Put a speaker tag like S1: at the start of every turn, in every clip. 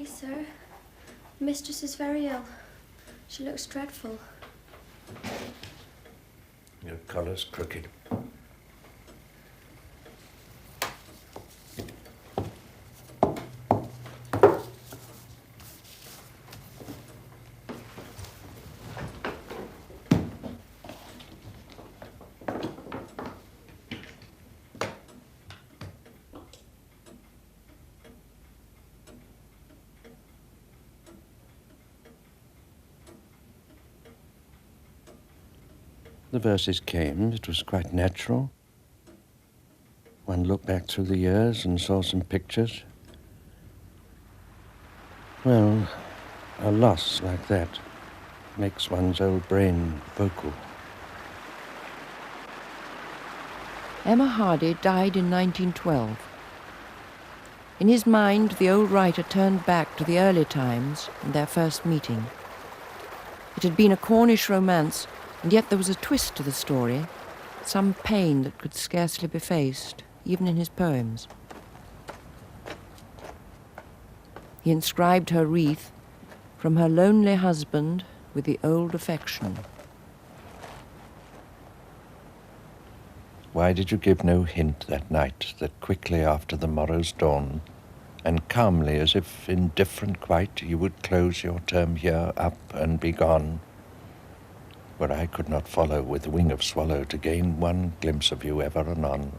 S1: Please, sir. The mistress is very ill. She looks dreadful.
S2: Your collar's crooked. The verses came. It was quite natural. One looked back through the years and saw some pictures. Well, a loss like that makes one's old brain vocal.
S3: Emma Hardy died in 1912. In his mind, the old writer turned back to the early times and their first meeting. It had been a Cornish romance, and yet there was a twist to the story, some pain that could scarcely be faced, even in his poems. He inscribed her wreath, "From her lonely husband with the old affection."
S2: Why did you give no hint that night that quickly after the morrow's dawn, and calmly as if indifferent quite, you would close your term here up and be gone, where I could not follow with wing of swallow to gain one glimpse of you ever anon?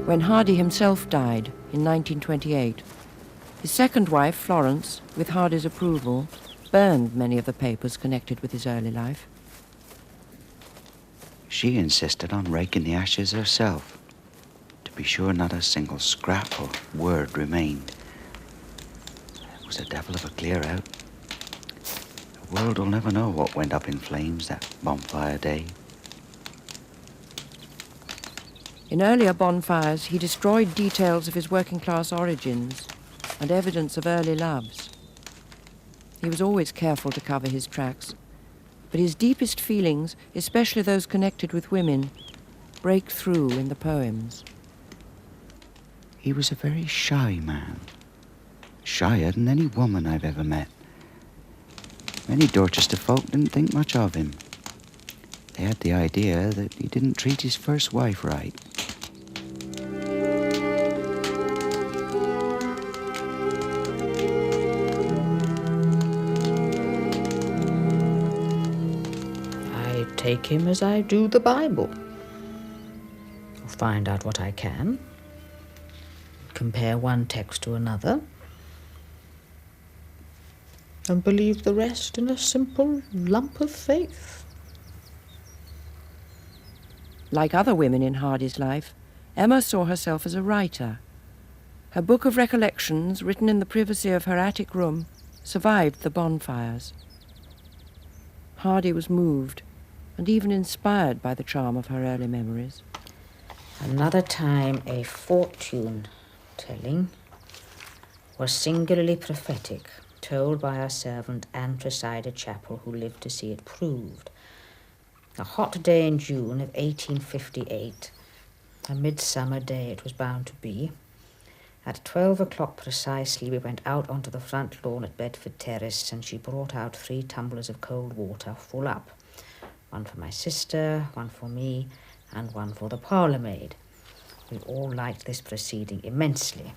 S3: When Hardy himself died in 1928, his second wife, Florence, with Hardy's approval, burned many of the papers connected with his early life.
S4: She insisted on raking the ashes herself, to be sure not a single scrap or word remained. It was a devil of a clear out. The world will never know what went up in flames that bonfire day.
S3: In earlier bonfires, he destroyed details of his working-class origins and evidence of early loves. He was always careful to cover his tracks, but his deepest feelings, especially those connected with women, break through in the poems.
S4: He was a very shy man, shyer than any woman I've ever met. Many Dorchester folk didn't think much of him. They had the idea that he didn't treat his first wife right.
S5: I take him as I do the Bible. I'll find out what I can, compare one text to another, and believe the rest in a simple lump of faith.
S3: Like other women in Hardy's life, Emma saw herself as a writer. Her book of recollections, written in the privacy of her attic room, survived the bonfires. Hardy was moved and even inspired by the charm of her early memories.
S5: Another time a fortune-telling was singularly prophetic, told by our servant Anne Tresider Chapel, who lived to see it proved. A hot day in June of 1858, a midsummer day it was bound to be. At 12 o'clock precisely, we went out onto the front lawn at Bedford Terrace, and she brought out 3 tumblers of cold water, full up. One for my sister, one for me, and one for the parlour maid. We all liked this proceeding immensely.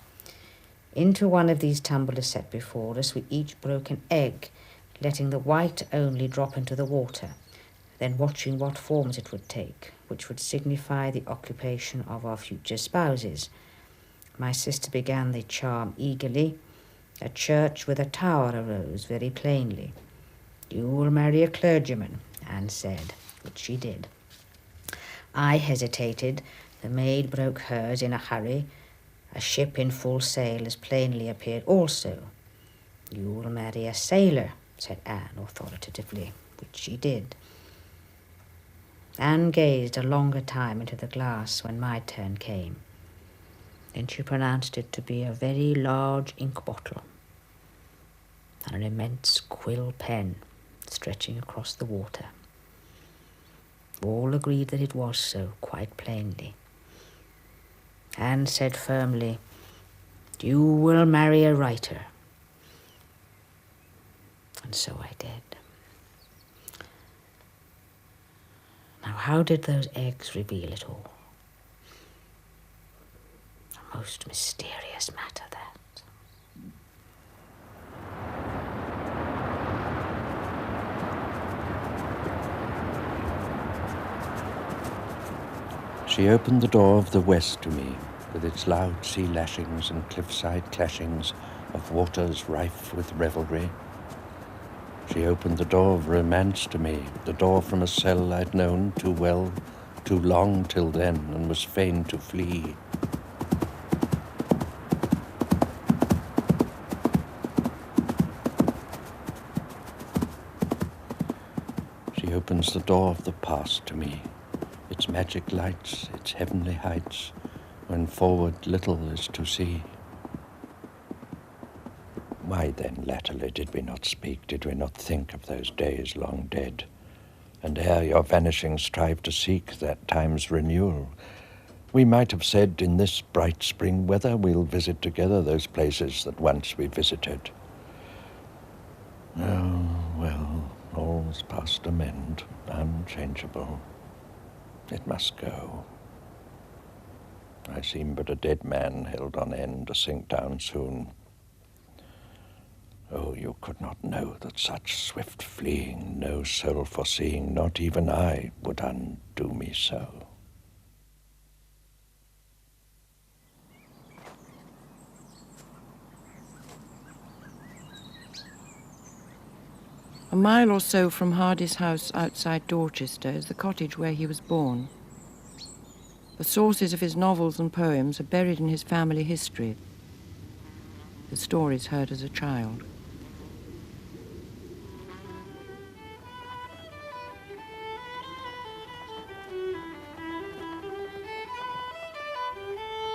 S5: Into one of these tumblers set before us, we each broke an egg, letting the white only drop into the water, then watching what forms it would take, which would signify the occupation of our future spouses. My sister began the charm eagerly. A church with a tower arose very plainly. "You will marry a clergyman," Anne said, which she did. I hesitated. The maid broke hers in a hurry. A ship in full sail as plainly appeared also. "You will marry a sailor," said Anne authoritatively, which she did. Anne gazed a longer time into the glass when my turn came. Then she pronounced it to be a very large ink bottle and an immense quill pen stretching across the water. All agreed that it was so, quite plainly. Anne said firmly, "You will marry a writer." And so I did. Now, how did those eggs reveal it all? A most mysterious matter, that.
S2: She opened the door of the west to me, with its loud sea lashings and cliffside clashings of waters rife with revelry. She opened the door of romance to me, the door from a cell I'd known too well, too long till then, and was fain to flee. She opens the door of the past to me, its magic lights, its heavenly heights, when forward little is to see. Why then latterly did we not speak, did we not think of those days long dead, and ere your vanishing strive to seek that time's renewal? We might have said, in this bright spring weather, we'll visit together those places that once we visited. Oh, well, all's past amend, unchangeable. It must go. I seem but a dead man held on end to sink down soon. Oh, you could not know that such swift fleeing, no soul foreseeing, not even I, would undo me so.
S3: A mile or so from Hardy's house outside Dorchester is the cottage where he was born. The sources of his novels and poems are buried in his family history, the stories heard as a child.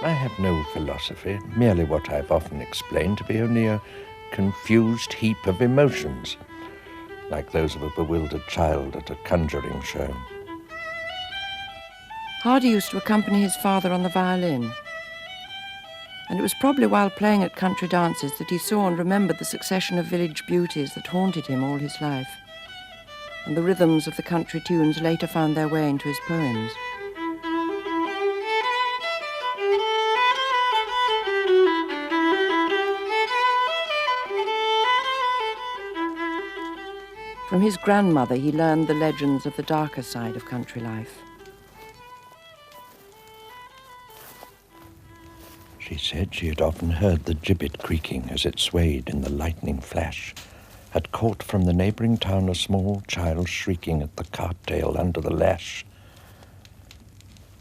S2: I have no philosophy, merely what I've often explained to be only a confused heap of emotions, like those of a bewildered child at a conjuring show.
S3: Hardy used to accompany his father on the violin, and it was probably while playing at country dances that he saw and remembered the succession of village beauties that haunted him all his life, and the rhythms of the country tunes later found their way into his poems. From his grandmother, he learned the legends of the darker side of country life.
S2: She said she had often heard the gibbet creaking as it swayed in the lightning flash, had caught from the neighbouring town a small child shrieking at the cart tail under the lash.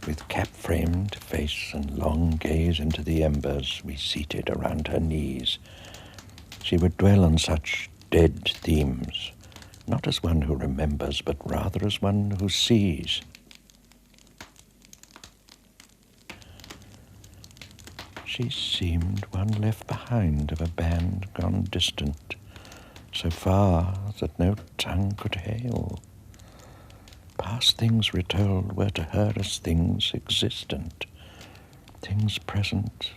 S2: With cap-framed face and long gaze into the embers, we seated around her knees. She would dwell on such dead themes, not as one who remembers, but rather as one who sees. She seemed one left behind of a band gone distant, so far that no tongue could hail. Past things retold were to her as things existent, things present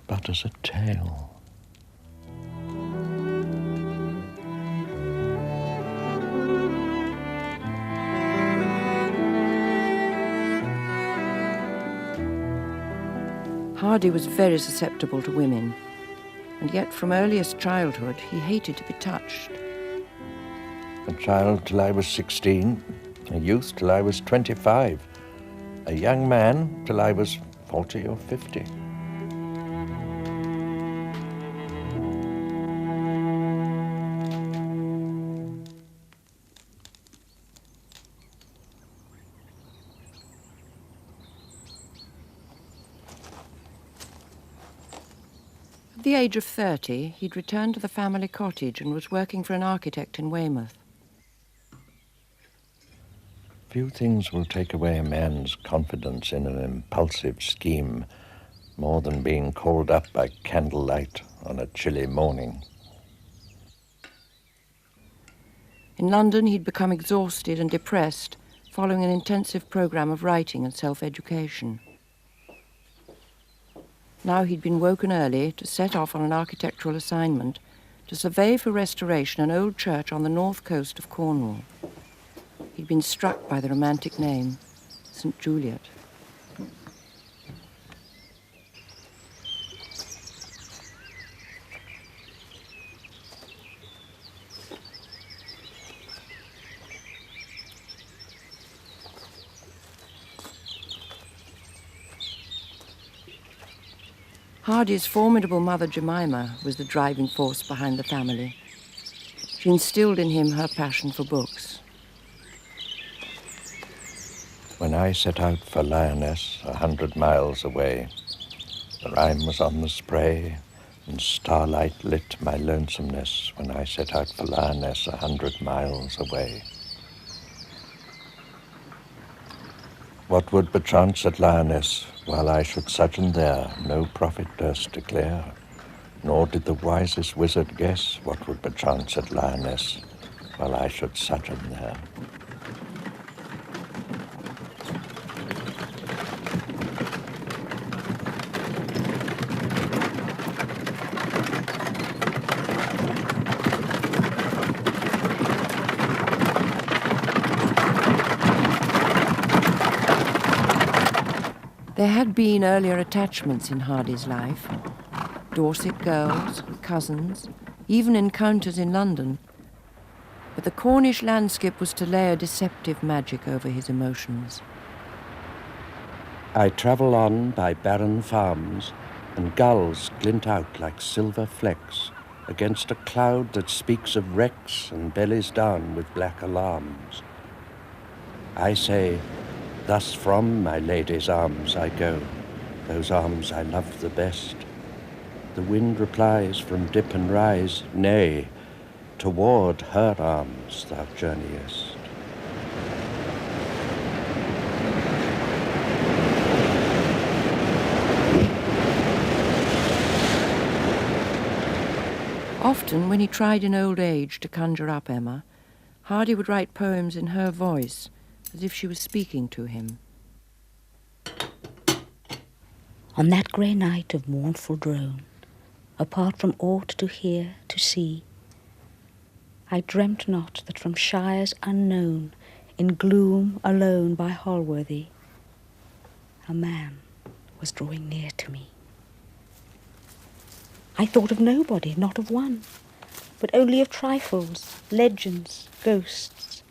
S2: but as a tale.
S3: Hardy was very susceptible to women, and yet from earliest childhood he hated to be touched.
S2: A child till I was 16, a youth till I was 25, a young man till I was 40 or 50.
S3: At the age of 30, he'd returned to the family cottage and was working for an architect in Weymouth.
S2: Few things will take away a man's confidence in an impulsive scheme more than being called up by candlelight on a chilly morning.
S3: In London, he'd become exhausted and depressed following an intensive program of writing and self-education. Now he'd been woken early to set off on an architectural assignment to survey for restoration an old church on the north coast of Cornwall. He'd been struck by the romantic name, St. Juliet. Hardy's formidable mother Jemima was the driving force behind the family. She instilled in him her passion for books.
S2: When I set out for Lyoness, 100 miles away, the Rhine was on the spray, and starlight lit my lonesomeness when I set out for Lyoness, 100 miles away. What would bechance at Lyoness, while I should sojourn there, no prophet durst declare, nor did the wisest wizard guess what would bechance at Lyoness, while I should sojourn there.
S3: There had been earlier attachments in Hardy's life. Dorset girls, cousins, even encounters in London. But the Cornish landscape was to lay a deceptive magic over his emotions.
S2: I travel on by barren farms, and gulls glint out like silver flecks against a cloud that speaks of wrecks and bellies down with black alarms. I say, thus from my lady's arms I go, those arms I love the best. The wind replies from dip and rise, nay, toward her arms thou journeyest.
S3: Often, when he tried in old age to conjure up Emma, Hardy would write poems in her voice, as if she was speaking to him.
S5: On that grey night of mournful drone, apart from aught to hear, to see, I dreamt not that from shires unknown, in gloom alone by Holworthy, a man was drawing near to me. I thought of nobody, not of one, but only of trifles, legends, ghosts.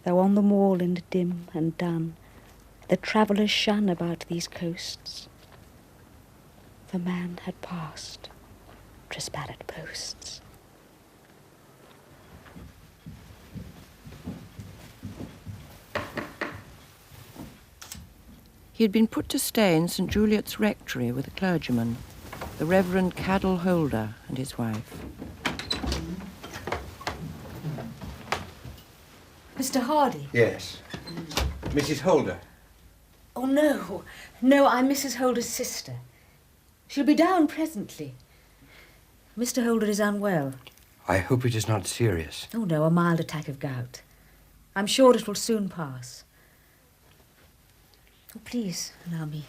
S5: Though on the moorland dim and dun, the travellers shun about these coasts, the man had passed, 'twas bad at posts.
S3: He had been put to stay in St. Juliet's rectory with a clergyman, the Reverend Cadell Holder and his wife.
S6: Mr. Hardy?
S7: Yes. Mrs. Holder.
S6: Oh, no. No, I'm Mrs. Holder's sister. She'll be down presently.
S5: Mr. Holder is unwell.
S7: I hope it is not serious.
S5: Oh, no, a mild attack of gout. I'm sure it will soon pass. Oh, please, allow me.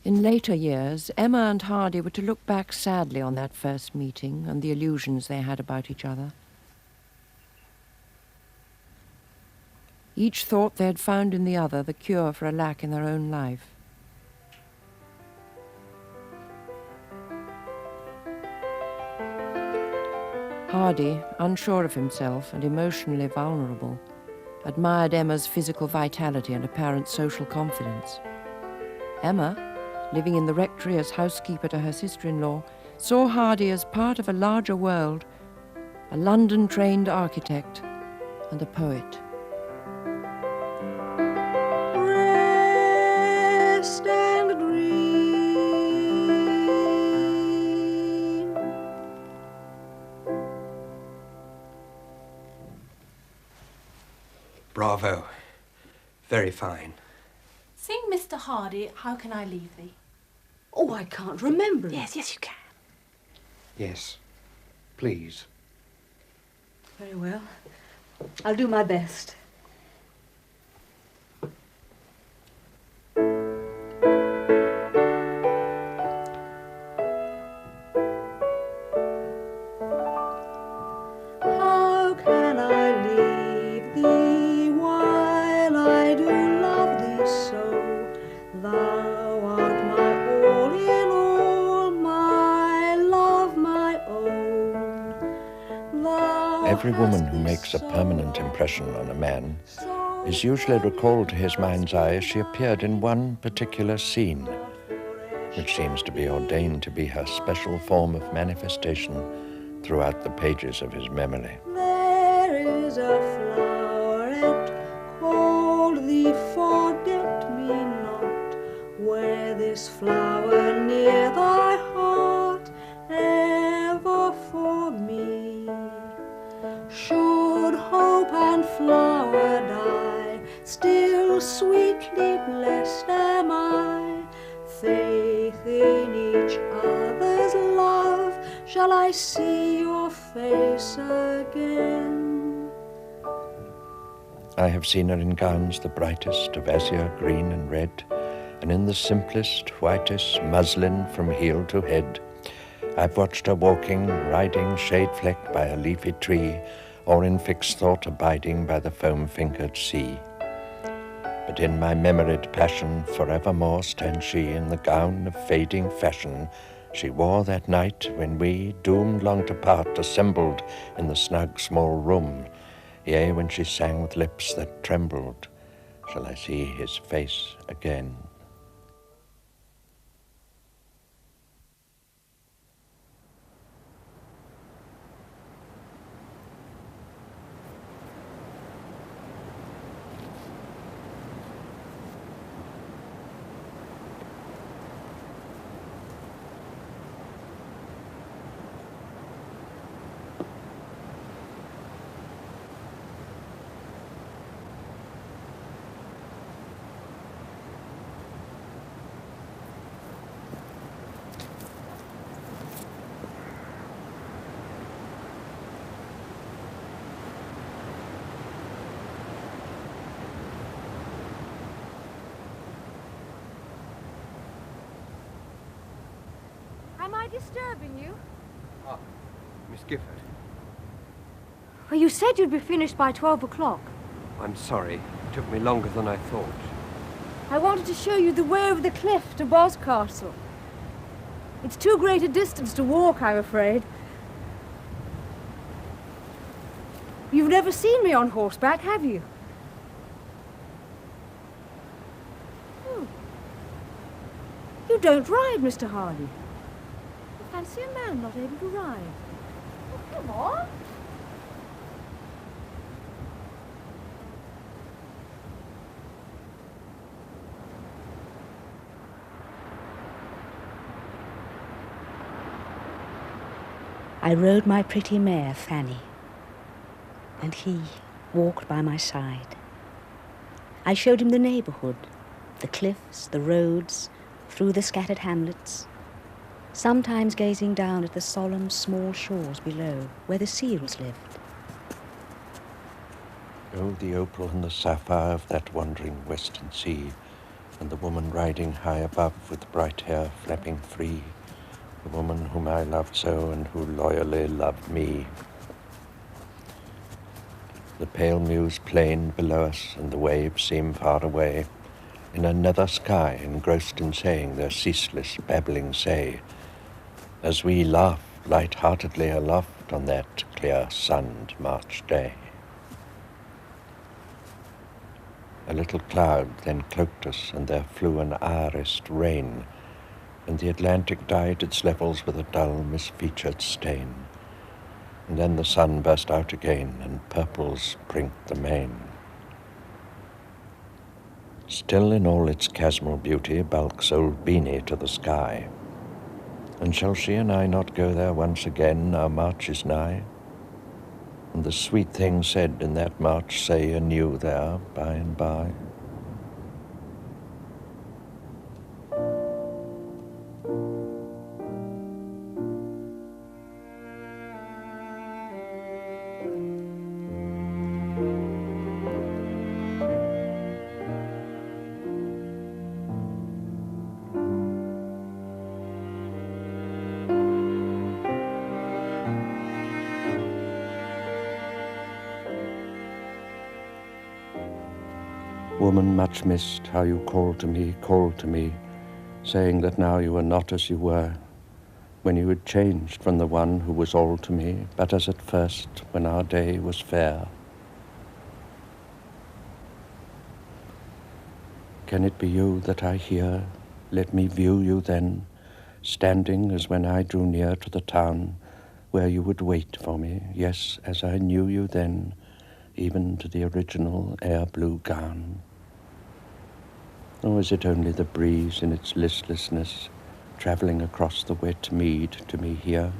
S3: In later years, Emma and Hardy were to look back sadly on that first meeting and the illusions they had about each other. Each thought they had found in the other the cure for a lack in their own life. Hardy, unsure of himself and emotionally vulnerable, admired Emma's physical vitality and apparent social confidence. Emma, living in the rectory as housekeeper to her sister-in-law, saw Hardy as part of a larger world, a London-trained architect and a poet.
S6: Rest and dream.
S7: Bravo. Very fine.
S8: Sing Mr. Hardy, How Can I Leave Thee?
S6: Oh, I can't remember it.
S8: Yes, yes, you can.
S7: Yes. Please.
S6: Very well. I'll do my best. How can I leave thee while I do love thee so? Thou art my all in all, my love, my own. Thou
S2: Every woman
S6: hast
S2: who
S6: been
S2: makes a
S6: so
S2: permanent impression on a man
S6: so
S2: is usually recalled to his mind's eye as she appeared in one particular scene, which seems to be ordained to be her special form of manifestation throughout the pages of his memory.
S6: There is a floweret called the forget-me-not. Wear this flower near thy heart ever for me. Should hope and flower die, still sweetly blessed am I. Faith in each other's love, shall I see your face again?
S2: I have seen her in gowns the brightest of azure, green and red, and in the simplest, whitest muslin from heel to head. I've watched her walking, riding, shade-flecked by a leafy tree, or in fixed thought abiding by the foam-fingered sea. But in my memoried passion forevermore stands she in the gown of fading fashion she wore that night when we, doomed long to part, assembled in the snug small room. Yea, when she sang with lips that trembled, shall I see his face again?
S9: Am I disturbing you?
S7: Ah, Miss Gifford.
S9: Well, you said you'd be finished by 12 o'clock.
S7: I'm sorry. It took me longer than I thought.
S9: I wanted to show you the way over the cliff to Boscastle. It's too great a distance to walk, I'm afraid. You've never seen me on horseback, have you? Oh. You don't ride, Mr. Hardy. I fancy a man not able to ride. Oh, come on.
S5: I rode my pretty mare, Fanny, and he walked by my side. I showed him the neighborhood, the cliffs, the roads, through the scattered hamlets, sometimes gazing down at the solemn small shores below, where the seals lived.
S2: Oh, the opal and the sapphire of that wandering western sea, and the woman riding high above with bright hair flapping free, the woman whom I loved so and who loyally loved me. The pale Meuse plain below us, and the waves seem far away, in a nether sky engrossed in saying their ceaseless babbling say, as we laugh light-heartedly aloft on that clear sunned March day. A little cloud then cloaked us, and there flew an irised rain, and the Atlantic dyed its levels with a dull, misfeatured stain. And then the sun burst out again, and purples prinked the main. Still in all its chasmal beauty bulks old Beanie to the sky. And shall she and I not go there once again, our march is nigh? and the sweet things said in that March say anew there by and by. Woman much missed, how you called to me, saying that now you were not as you were, when you had changed from the one who was all to me, but as at first, when our day was fair. Can it be you that I hear? Let me view you then, standing as when I drew near to the town, where you would wait for me, yes, as I knew you then, even to the original air-blue gown. Or is it only the breeze in its listlessness, travelling across the wet mead to me here,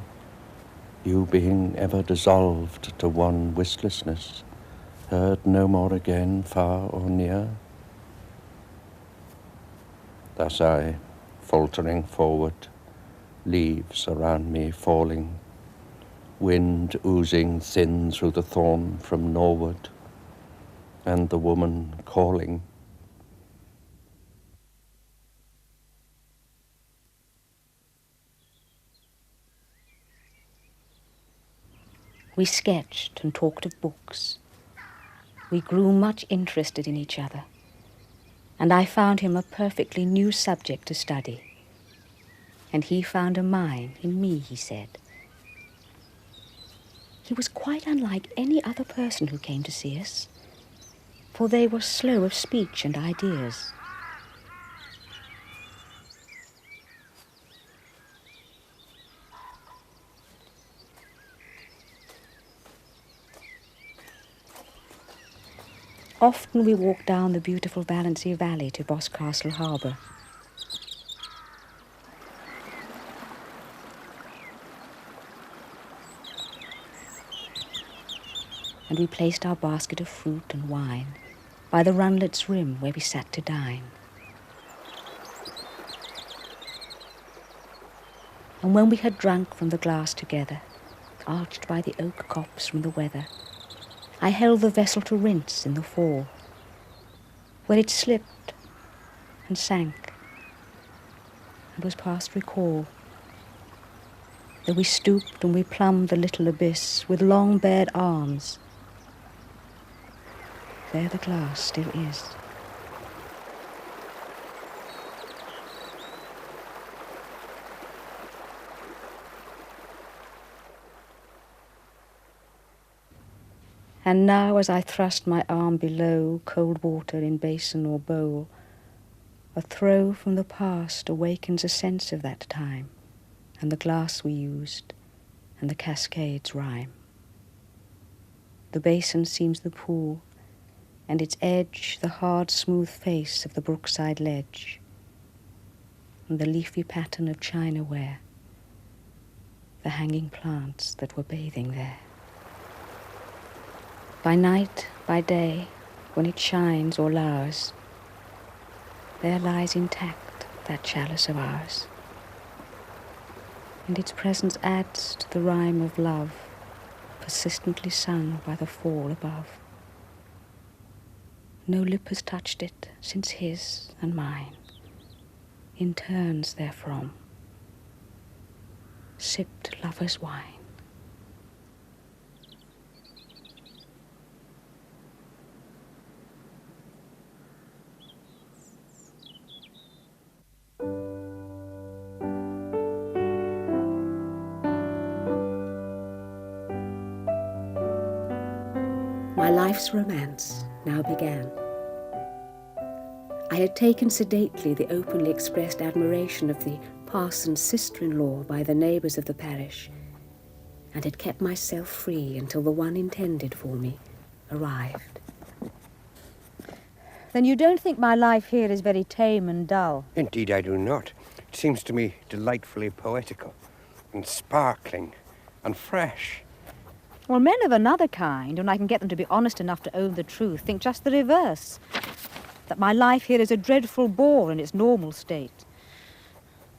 S2: you being ever dissolved to one wistlessness, heard no more again far or near? Thus I, faltering forward, leaves around me falling, wind oozing thin through the thorn from norward, and the woman calling.
S5: We sketched and talked of books. We grew much interested in each other, and I found him a perfectly new subject to study. And he found a mine in me, he said. He was quite unlike any other person who came to see us, for they were slow of speech and ideas. Often we walked down the beautiful Valency Valley to Boscastle Harbour. And we placed our basket of fruit and wine by the runlet's rim where we sat to dine. And when we had drunk from the glass together, arched by the oak copse from the weather, I held the vessel to rinse in the fall, where it slipped and sank and was past recall. Though we stooped and we plumbed the little abyss with long bared arms, there the glass still is. And now as I thrust my arm below cold water in basin or bowl, a throw from the past awakens a sense of that time, and the glass we used, and the cascades rhyme. The basin seems the pool, and its edge the hard smooth face of the brookside ledge, and the leafy pattern of chinaware, the hanging plants that were bathing there. By night, by day, when it shines or lowers, there lies intact that chalice of ours, and its presence adds to the rhyme of love persistently sung by the fall above. No lip has touched it since his and mine, in turns therefrom, sipped lovers' wine. My life's romance now began. I had taken sedately the openly expressed admiration of the parson's sister-in-law by the neighbours of the parish, and had kept myself free until the one intended for me arrived.
S9: Then you don't think my life here is very tame and dull?
S7: Indeed, I do not. It seems to me delightfully poetical and sparkling and fresh.
S6: Well, men of another kind, when I can get them to be honest enough to own the truth, think just the reverse. That my life here is a dreadful bore in its normal state.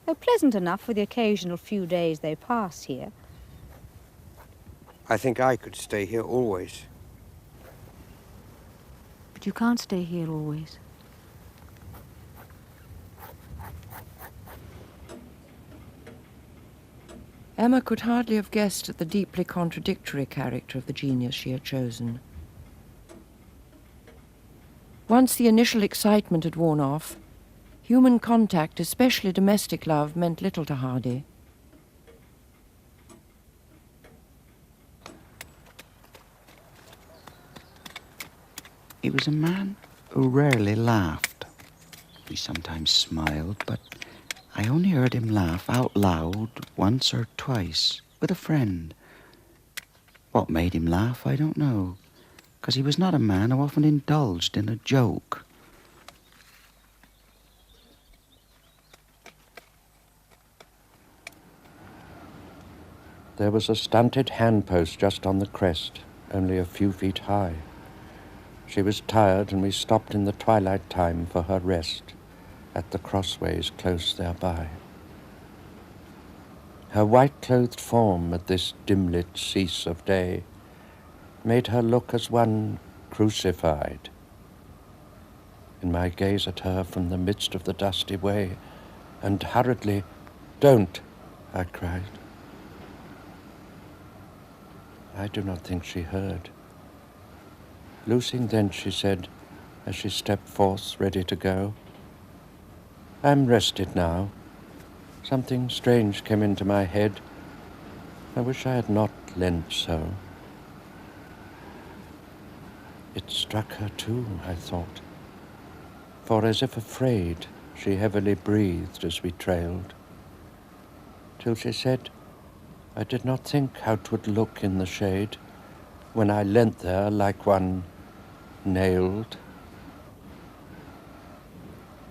S6: Though pleasant enough for the occasional few days they pass here.
S7: I think I could stay here always.
S6: But you can't stay here always.
S3: Emma could hardly have guessed at the deeply contradictory character of the genius she had chosen. Once the initial excitement had worn off, human contact, especially domestic love, meant little to Hardy.
S4: He was a man who rarely laughed. He sometimes smiled, but I only heard him laugh out loud once or twice with a friend. What made him laugh, I don't know, because he was not a man who often indulged in a joke.
S2: There was a stunted handpost just on the crest, only a few feet high. She was tired, and we stopped in the twilight time for her rest at the crossways close thereby. Her white-clothed form at this dim-lit cease of day made her look as one crucified. In my gaze at her from the midst of the dusty way, and hurriedly, "Don't," I cried. I do not think she heard. Loosing then, she said, as she stepped forth, ready to go, "I'm rested now. Something strange came into my head. I wish I had not leant so." It struck her too, I thought, for as if afraid, she heavily breathed as we trailed, till she said, "I did not think how 'twould look in the shade, when I leant there like one nailed."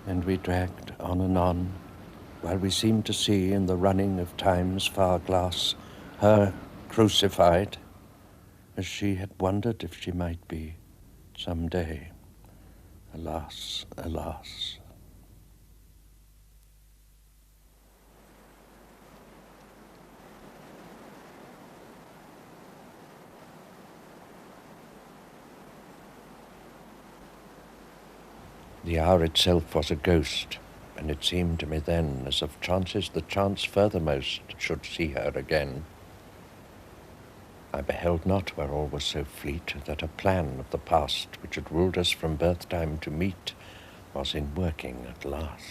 S2: And we dragged on and on, while we seemed to see in the running of time's far glass her crucified, as she had wondered if she might be some day. Alas, alas. The hour itself was a ghost, and it seemed to me then as of chances the chance furthermost should see her again. I beheld not where all was so fleet that a plan of the past which had ruled us from birth time to meet was in working at last.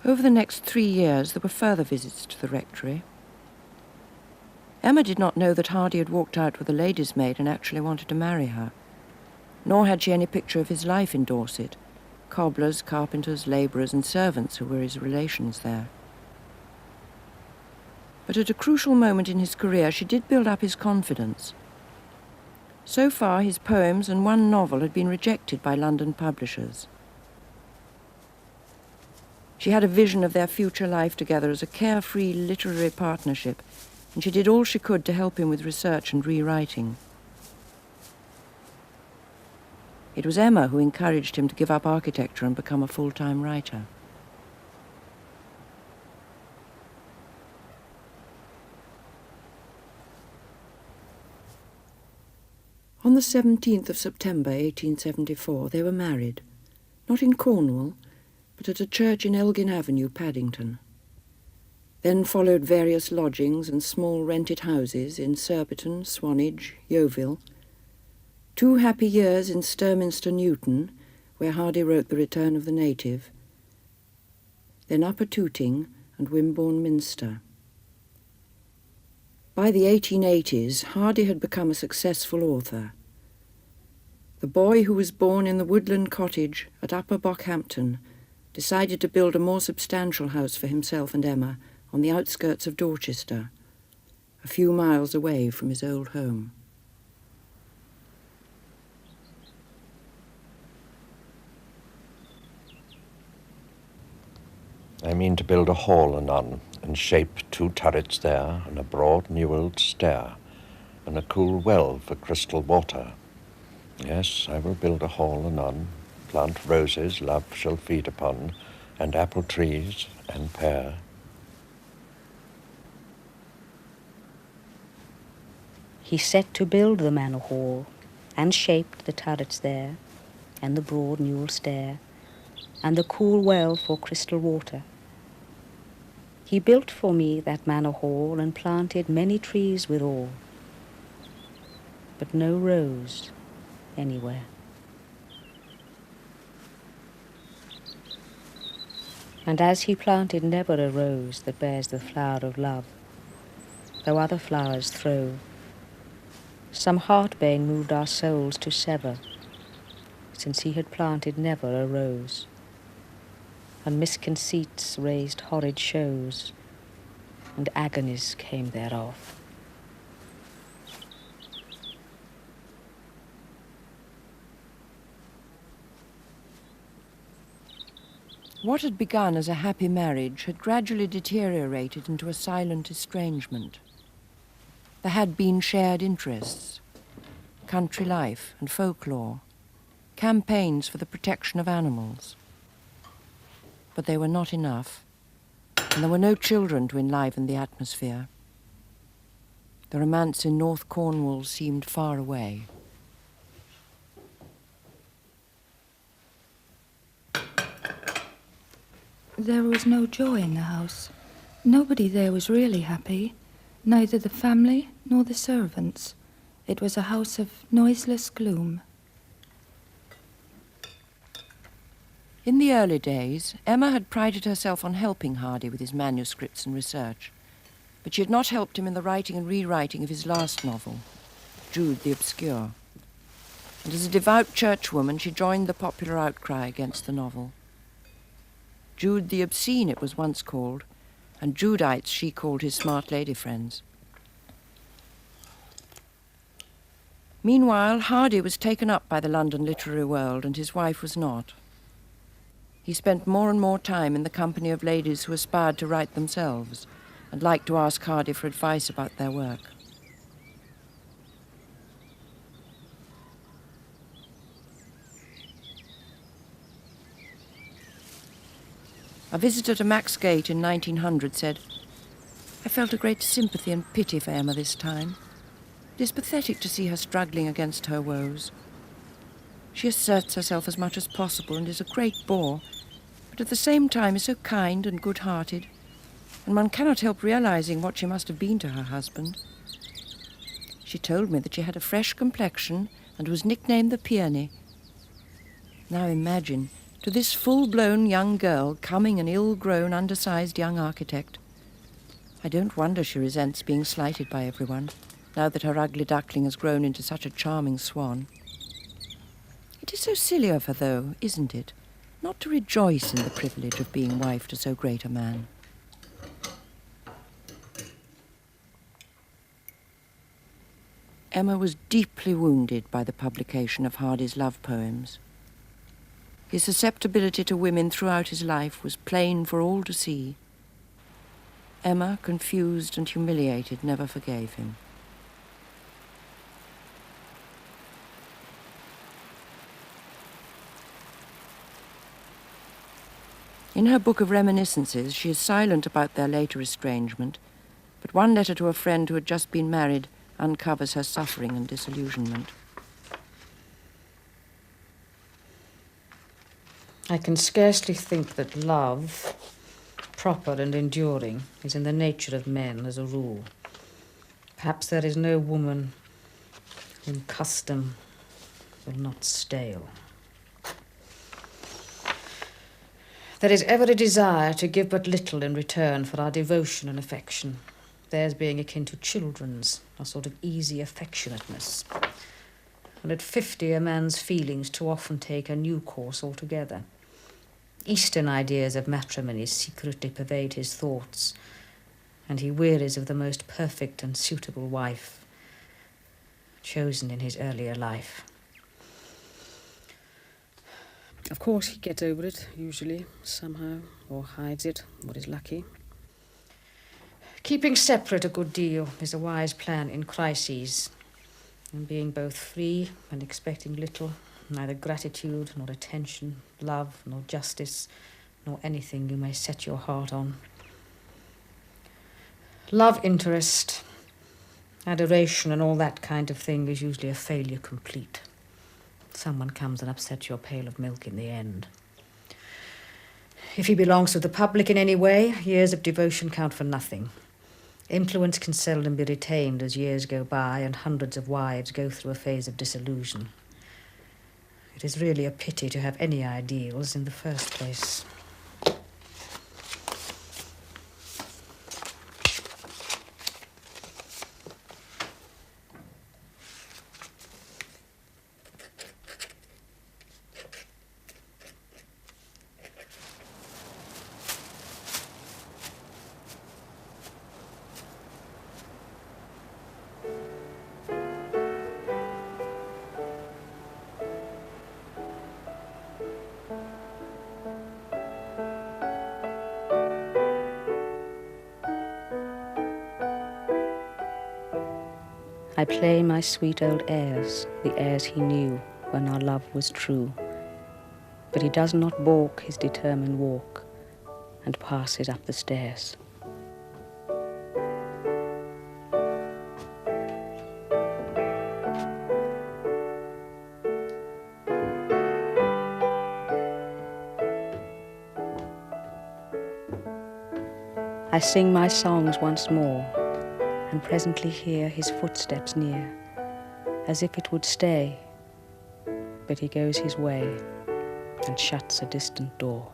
S3: Over the next 3 years, there were further visits to the rectory. Emma did not know that Hardy had walked out with a lady's maid and actually wanted to marry her, nor had she any picture of his life in Dorset, cobblers, carpenters, labourers, and servants who were his relations there. But at a crucial moment in his career, she did build up his confidence. So far, his poems and one novel had been rejected by London publishers. She had a vision of their future life together as a carefree literary partnership, and she did all she could to help him with research and rewriting. It was Emma who encouraged him to give up architecture and become a full-time writer. On the 17th of September 1874, they were married, not in Cornwall, but at a church in Elgin Avenue, Paddington. Then followed various lodgings and small rented houses in Surbiton, Swanage, Yeovil. 2 happy years in Sturminster Newton, where Hardy wrote The Return of the Native. Then Upper Tooting and Wimborne Minster. By the 1880s, Hardy had become a successful author. The boy who was born in the woodland cottage at Upper Bockhampton decided to build a more substantial house for himself and Emma on the outskirts of Dorchester, a few miles away from his old home.
S2: I mean to build a hall anon, and shape 2 turrets there, and a broad newelled stair, and a cool well for crystal water. Yes, I will build a hall anon, plant roses love shall feed upon, and apple trees and pear.
S5: He set to build the manor hall, and shaped the turrets there, and the broad newel stair, and the cool well for crystal water. He built for me that manor hall, and planted many trees withal, but no rose anywhere. And as he planted never a rose that bears the flower of love, though other flowers throve, some heart-bane moved our souls to sever, since he had planted never a rose, and misconceits raised horrid shows, and agonies came thereof.
S3: What had begun as a happy marriage had gradually deteriorated into a silent estrangement. There had been shared interests, country life and folklore, campaigns for the protection of animals. But they were not enough, and there were no children to enliven the atmosphere. The romance in North Cornwall seemed far away.
S10: There was no joy in the house. Nobody there was really happy, neither the family nor the servants. It was a house of noiseless gloom.
S3: In the early days, Emma had prided herself on helping Hardy with his manuscripts and research, but she had not helped him in the writing and rewriting of his last novel, Jude the Obscure. And as a devout churchwoman, she joined the popular outcry against the novel. Jude the Obscene it was once called, and Judites she called his smart lady friends. Meanwhile, Hardy was taken up by the London literary world, and his wife was not. He spent more and more time in the company of ladies who aspired to write themselves, and liked to ask Hardy for advice about their work. A visitor to Max Gate in 1900 said, "I felt a great sympathy and pity for Emma this time. It is pathetic to see her struggling against her woes. She asserts herself as much as possible and is a great bore, but at the same time is so kind and good-hearted, and one cannot help realizing what she must have been to her husband. She told me that she had a fresh complexion and was nicknamed the Peony. Now imagine, to this full-blown young girl coming an ill-grown, undersized young architect. I don't wonder she resents being slighted by everyone, now that her ugly duckling has grown into such a charming swan. It is so silly of her, though, isn't it, not to rejoice in the privilege of being wife to so great a man." Emma was deeply wounded by the publication of Hardy's love poems. His susceptibility to women throughout his life was plain for all to see. Emma, confused and humiliated, never forgave him. In her book of reminiscences, she is silent about their later estrangement, but one letter to a friend who had just been married uncovers her suffering and disillusionment.
S5: I can scarcely think that love, proper and enduring, is in the nature of men as a rule. Perhaps there is no woman whom custom will not stale. There is ever a desire to give but little in return for our devotion and affection, theirs being akin to children's, a sort of easy affectionateness. And at 50, a man's feelings too often take a new course altogether. Eastern ideas of matrimony secretly pervade his thoughts, and he wearies of the most perfect and suitable wife chosen in his earlier life.
S11: Of course, he gets over it, usually, somehow, or hides it, what is lucky. Keeping separate a good deal is a wise plan in crises, and being both free and expecting little, neither gratitude nor attention, love nor justice, nor anything you may set your heart on. Love interest, adoration and all that kind of thing is usually a failure complete. Someone comes and upsets your pail of milk in the end. If he belongs to the public in any way, years of devotion count for nothing. Influence can seldom be retained as years go by and hundreds of wives go through a phase of disillusion. It is really a pity to have any ideals in the first place. I play my sweet old airs, the airs he knew when our love was true. But he does not balk his determined walk and passes up the stairs. I sing my songs once more, and presently hear his footsteps near, as if it would stay, but he goes his way and shuts a distant door.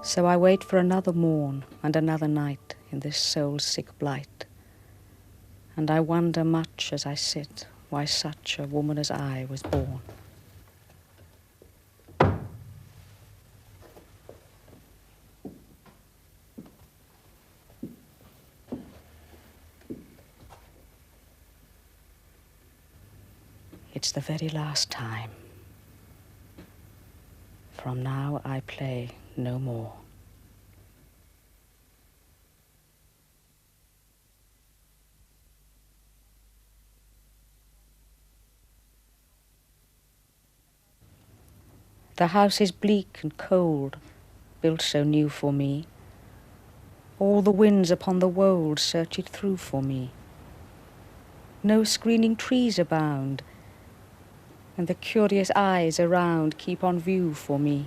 S11: So I wait for another morn and another night in this soul-sick blight, and I wonder much as I sit why such a woman as I was born. It's the very last time. From now I play no more. The house is bleak and cold, built so new for me. All the winds upon the wold search it through for me. No screening trees abound, and the curious eyes around keep on view for me.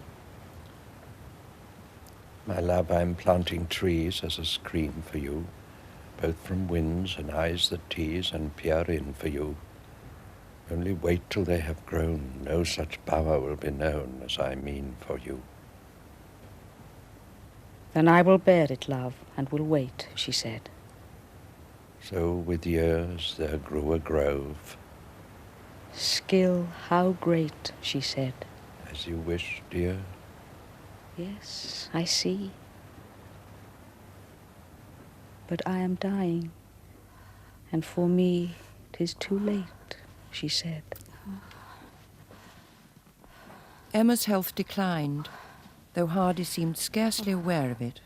S2: My love, I'm planting trees as a screen for you, both from winds and eyes that tease and peer in for you. Only wait till they have grown, no such bower will be known as I mean for you.
S5: Then I will bear it, love, and will wait, she said.
S2: So with years there grew a grove.
S5: Skill, how great, she said.
S2: As you wish, dear.
S5: Yes, I see. But I am dying, and for me 'tis too late, she said.
S3: Emma's health declined, though Hardy seemed scarcely aware of it.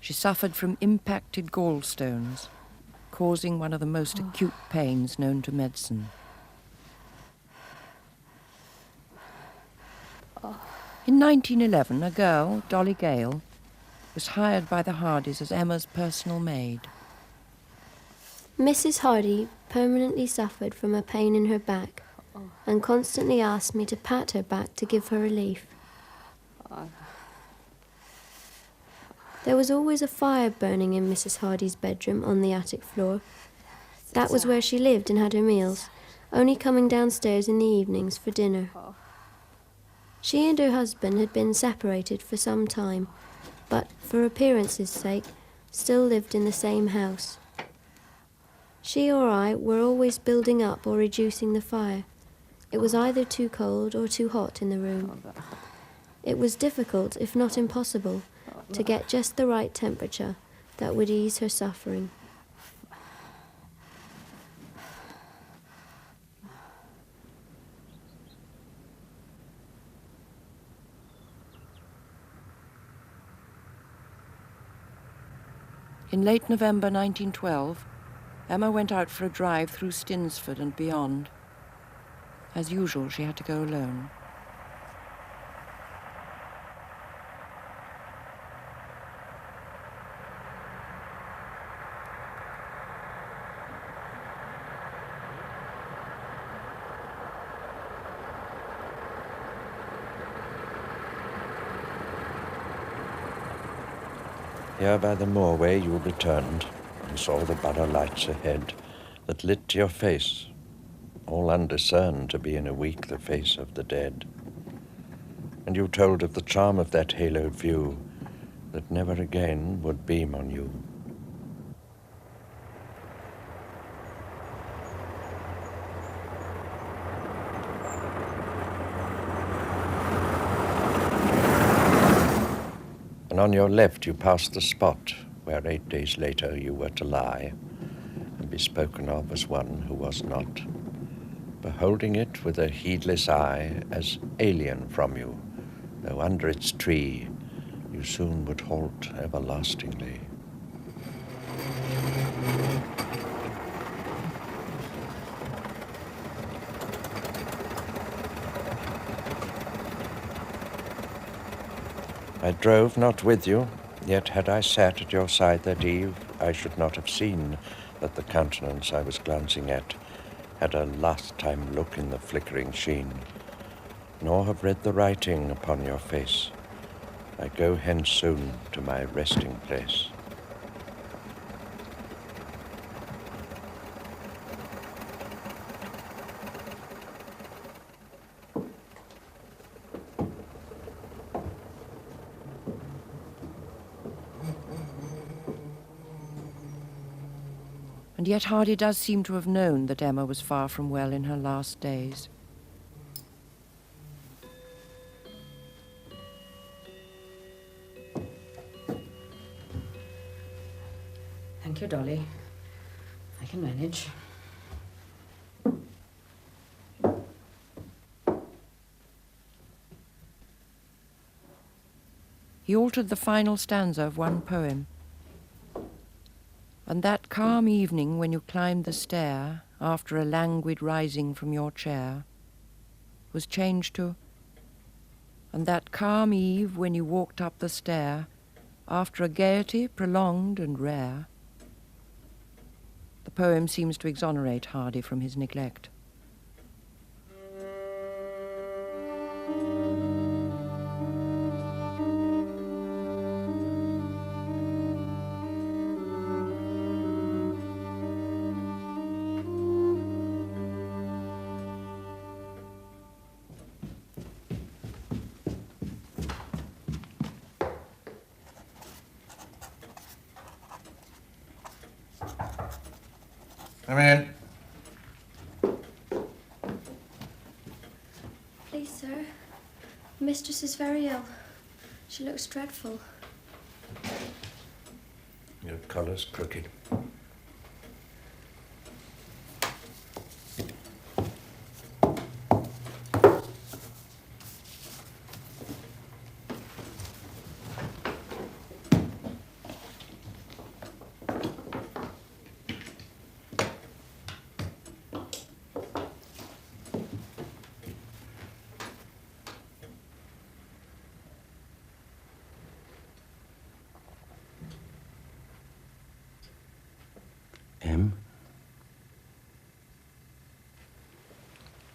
S3: She suffered from impacted gallstones, causing one of the most acute pains known to medicine. In 1911, a girl, Dolly Gale, was hired by the Hardys as Emma's personal maid.
S1: Mrs. Hardy permanently suffered from a pain in her back and constantly asked me to pat her back to give her relief. There was always a fire burning in Mrs. Hardy's bedroom on the attic floor. That was where she lived and had her meals, only coming downstairs in the evenings for dinner. She and her husband had been separated for some time, but for appearance's sake, still lived in the same house. She or I were always building up or reducing the fire. It was either too cold or too hot in the room. It was difficult, if not impossible, to get just the right temperature that would ease her suffering.
S3: In late November 1912, Emma went out for a drive through Stinsford and beyond. As usual, she had to go alone.
S2: Here by the moorway you returned and saw the borough lights ahead that lit your face, all undiscerned to be in a week the face of the dead. And you told of the charm of that haloed view that never again would beam on you. And on your left you passed the spot where 8 days later you were to lie and be spoken of as one who was not, beholding it with a heedless eye as alien from you, though under its tree you soon would halt everlastingly. I drove not with you, yet had I sat at your side that eve, I should not have seen that the countenance I was glancing at had a last time look in the flickering sheen, nor have read the writing upon your face. I go hence soon to my resting place.
S3: And yet Hardy does seem to have known that Emma was far from well in her last days.
S11: Thank you, Dolly. I can manage.
S3: He altered the final stanza of one poem. And that calm evening when you climbed the stair, after a languid rising from your chair, was changed to, and that calm eve when you walked up the stair, after a gaiety prolonged and rare. The poem seems to exonerate Hardy from his neglect.
S2: Come in.
S1: Please, sir. Mistress is very ill. She looks dreadful.
S2: Your collar's crooked.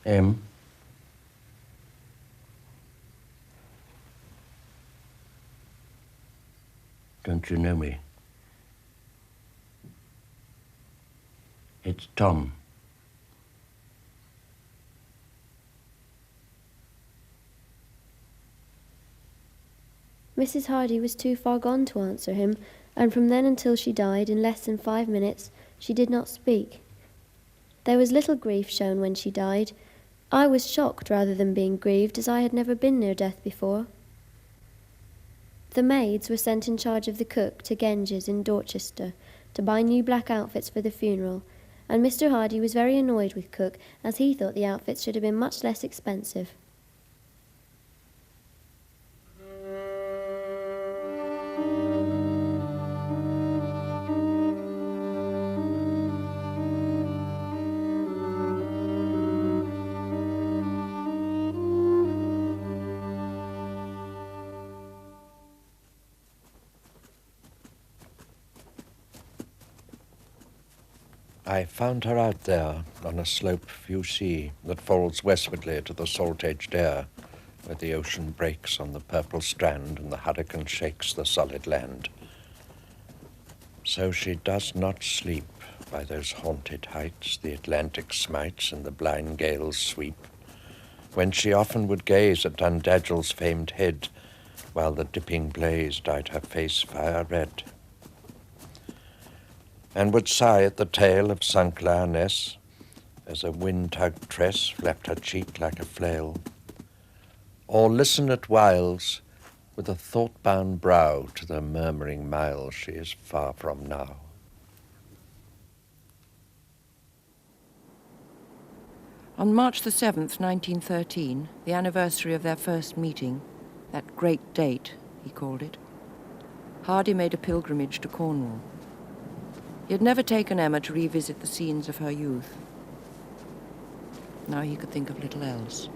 S2: M. Don't you know me? It's Tom.
S1: Mrs. Hardy was too far gone to answer him, and from then until she died, in less than 5 minutes, she did not speak. There was little grief shown when she died. I was shocked rather than being grieved, as I had never been near death before. The maids were sent in charge of the cook to Genge's in Dorchester to buy new black outfits for the funeral, and Mr. Hardy was very annoyed with cook, as he thought the outfits should have been much less expensive.
S2: I found her out there on a slope few see that falls westwardly to the salt-edged air, where the ocean breaks on the purple strand and the hurricane shakes the solid land. So she does not sleep by those haunted heights the Atlantic smites and the blind gales sweep, when she often would gaze at Dundagel's famed head, while the dipping blaze dyed her face fire red, and would sigh at the tale of sunk lioness, as a wind-tugged tress flapped her cheek like a flail, or listen at whiles with a thought-bound brow to the murmuring miles she is far from now.
S3: On March the 7th, 1913, the anniversary of their first meeting, that great date, he called it, Hardy made a pilgrimage to Cornwall. He had never taken Emma to revisit the scenes of her youth. Now he could think of little else.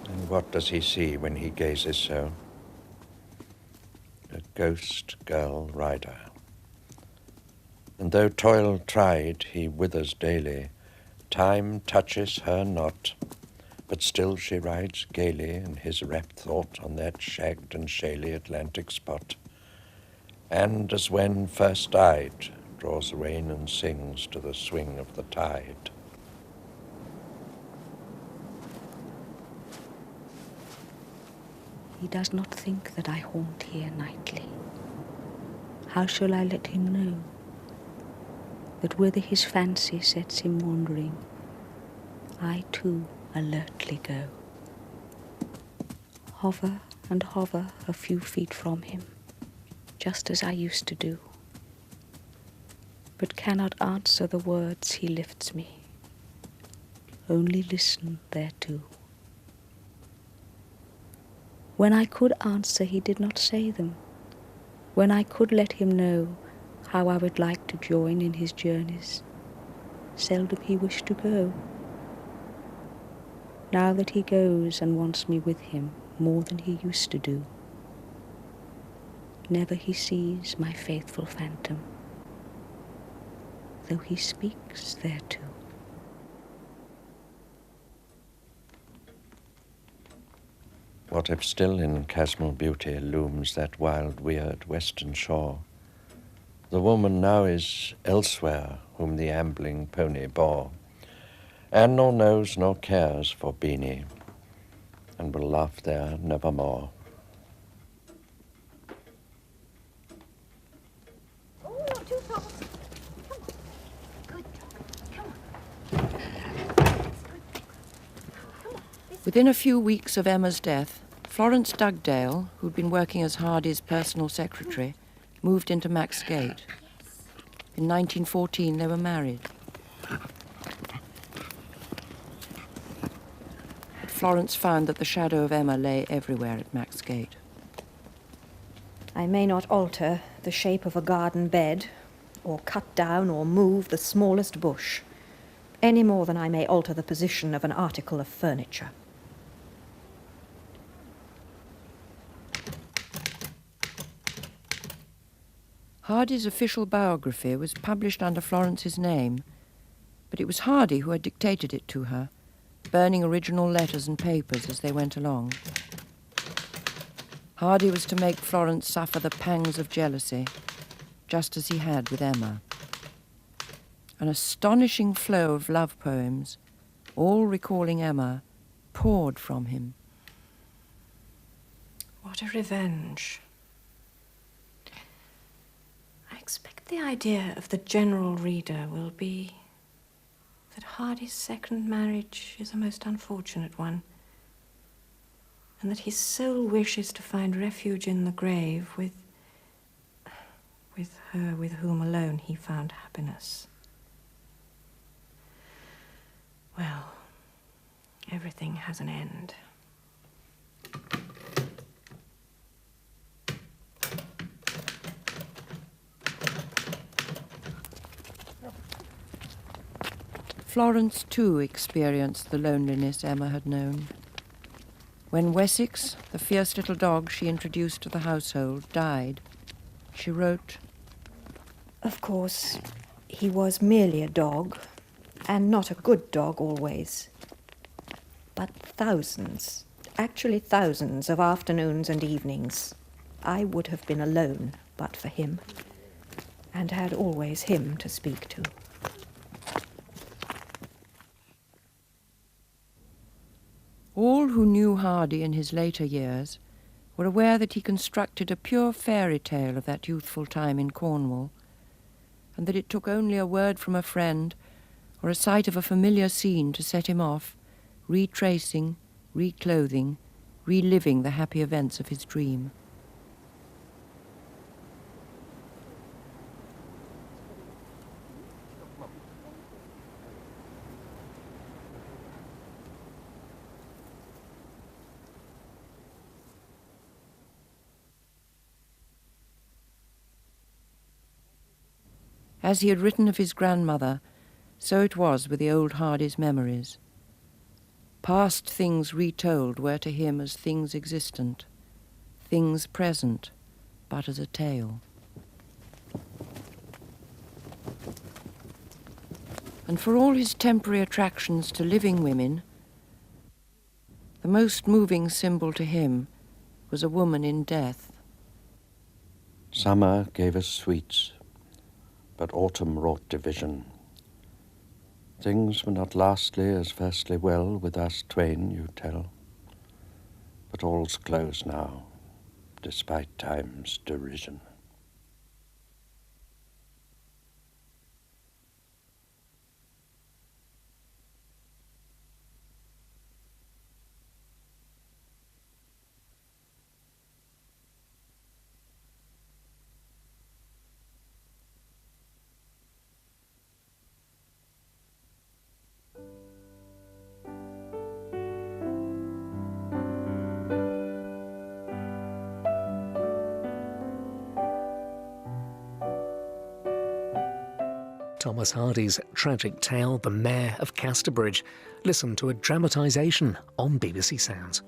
S2: And what does he see when he gazes so? A ghost girl rider. And though toil tried he withers daily, time touches her not, but still she rides gaily in his rapt thought on that shagged and shaly Atlantic spot, and as when first eyed, draws rein and sings to the swing of the tide.
S5: He does not think that I haunt here nightly. How shall I let him know that whither his fancy sets him wandering, I too alertly go, hover and hover a few feet from him, just as I used to do, but cannot answer the words he lifts me, only listen thereto. When I could answer, he did not say them. When I could let him know how I would like to join in his journeys, seldom he wished to go. Now that he goes and wants me with him more than he used to do, never he sees my faithful phantom, though he speaks thereto.
S2: What if still in chasmal beauty looms that wild, weird western shore? The woman now is elsewhere whom the ambling pony bore, and nor knows nor cares for Beanie, and will laugh there nevermore.
S9: Oh, not too fast. Come on. Good dog. Come on.
S3: Within a few weeks of Emma's death, Florence Dugdale, who'd been working as Hardy's personal secretary, moved into Max Gate. In 1914, they were married. But Florence found that the shadow of Emma lay everywhere at Max Gate.
S6: I may not alter the shape of a garden bed, or cut down or move the smallest bush, any more than I may alter the position of an article of furniture.
S3: Hardy's official biography was published under Florence's name, but it was Hardy who had dictated it to her, burning original letters and papers as they went along. Hardy was to make Florence suffer the pangs of jealousy, just as he had with Emma. An astonishing flow of love poems, all recalling Emma, poured from him.
S8: What a revenge. I expect the idea of the general reader will be that Hardy's second marriage is a most unfortunate one, and that his sole wish is to find refuge in the grave with her with whom alone he found happiness. Well, everything has an end.
S3: Florence, too, experienced the loneliness Emma had known. When Wessex, the fierce little dog she introduced to the household, died, she wrote,
S8: Of course, he was merely a dog, and not a good dog always. But thousands, actually thousands of afternoons and evenings, I would have been alone but for him, and had always him to speak to.
S3: All who knew Hardy in his later years were aware that he constructed a pure fairy tale of that youthful time in Cornwall, and that it took only a word from a friend or a sight of a familiar scene to set him off, retracing, reclothing, reliving the happy events of his dream. As he had written of his grandmother, so it was with the old Hardy's memories. Past things retold were to him as things existent, things present, but as a tale. And for all his temporary attractions to living women, the most moving symbol to him was a woman in death.
S2: Summer gave us sweets, but autumn wrought division. Things were not lastly as firstly well with us twain, you tell. But all's closed now, despite time's derision.
S12: Thomas Hardy's tragic tale, The Mayor of Casterbridge. Listen to a dramatisation on BBC Sounds.